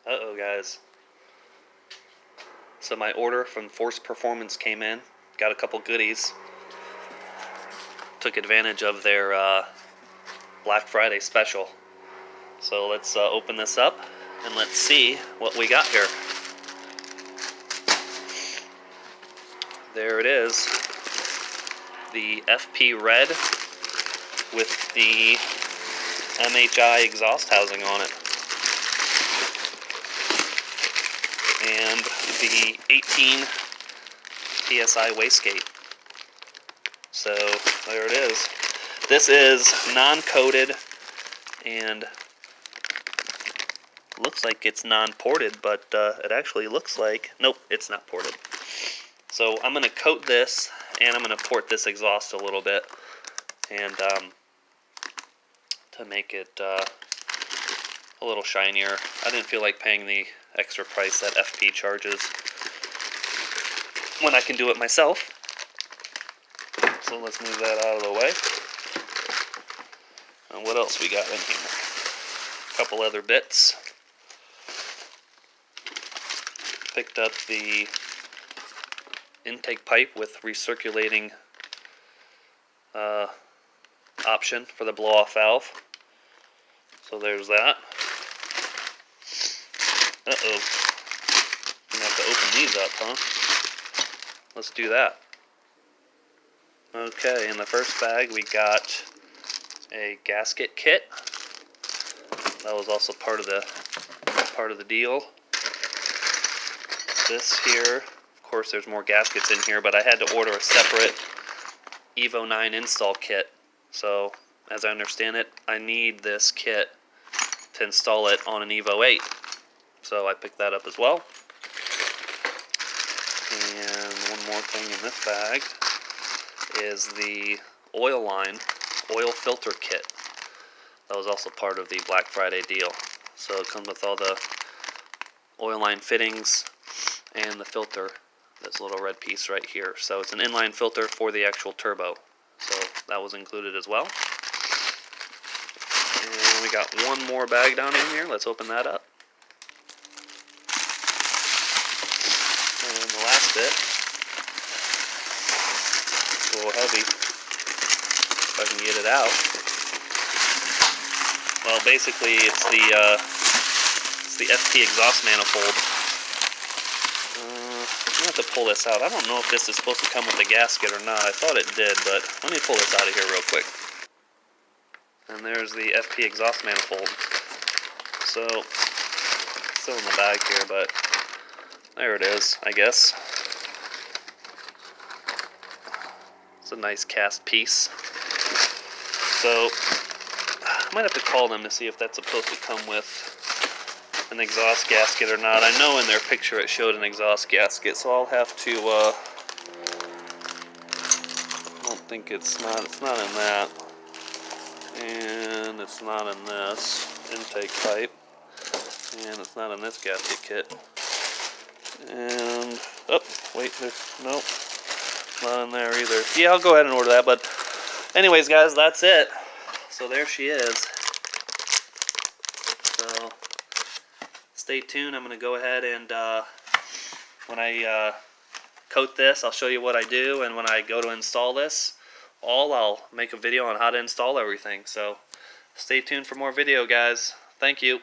Uh-oh, guys. So my order from Force Performance came in. Got a couple goodies. Took advantage of their Black Friday special. So let's open this up and let's see what we got here. There it is. The FP Red with the MHI exhaust housing on it. And the 18 PSI wastegate. So there it is. This is non-coated and looks like it's non-ported, but it actually looks like, nope, it's not ported. So I'm going to coat this and I'm going to port this exhaust a little bit and to make it a little shinier. I didn't feel like paying the extra price that FP charges when I can do it myself. So let's move that out of the way. And what else we got in here? A couple other bits. Picked up the intake pipe with recirculating option for the blow-off valve. So there's that. Uh-oh. Gonna have to open these up, huh? Let's do that. Okay, in the first bag we got a gasket kit. That was also part of the deal. This here, of course there's more gaskets in here, but I had to order a separate Evo 9 install kit. So, as I understand it, I need this kit to install it on an Evo 8. So I picked that up as well. And one more thing in this bag is the oil filter kit. That was also part of the Black Friday deal. So it comes with all the oil line fittings and the filter, this little red piece right here. So it's an inline filter for the actual turbo. So that was included as well. And we got one more bag down in here. Let's open that up. And the last bit, it's a little heavy, if I can get it out. Well, basically it's the FP exhaust manifold. I'm going to have to pull this out. I don't know if this is supposed to come with a gasket or not. I thought it did, but let me pull this out of here real quick. And there's the FP exhaust manifold. So, still in the bag here, but there it is, I guess. It's a nice cast piece. So, I might have to call them to see if that's supposed to come with an exhaust gasket or not. I know in their picture it showed an exhaust gasket, so I'll have to, I don't think it's not in that. And it's not in this intake pipe. And it's not in this gasket kit. And, oh, wait, nope, not in there either. Yeah, I'll go ahead and order that, but anyways, guys, that's it. So there she is. So, stay tuned. I'm going to go ahead and, when I coat this, I'll show you what I do, and when I go to install this, I'll make a video on how to install everything. So, stay tuned for more video, guys. Thank you.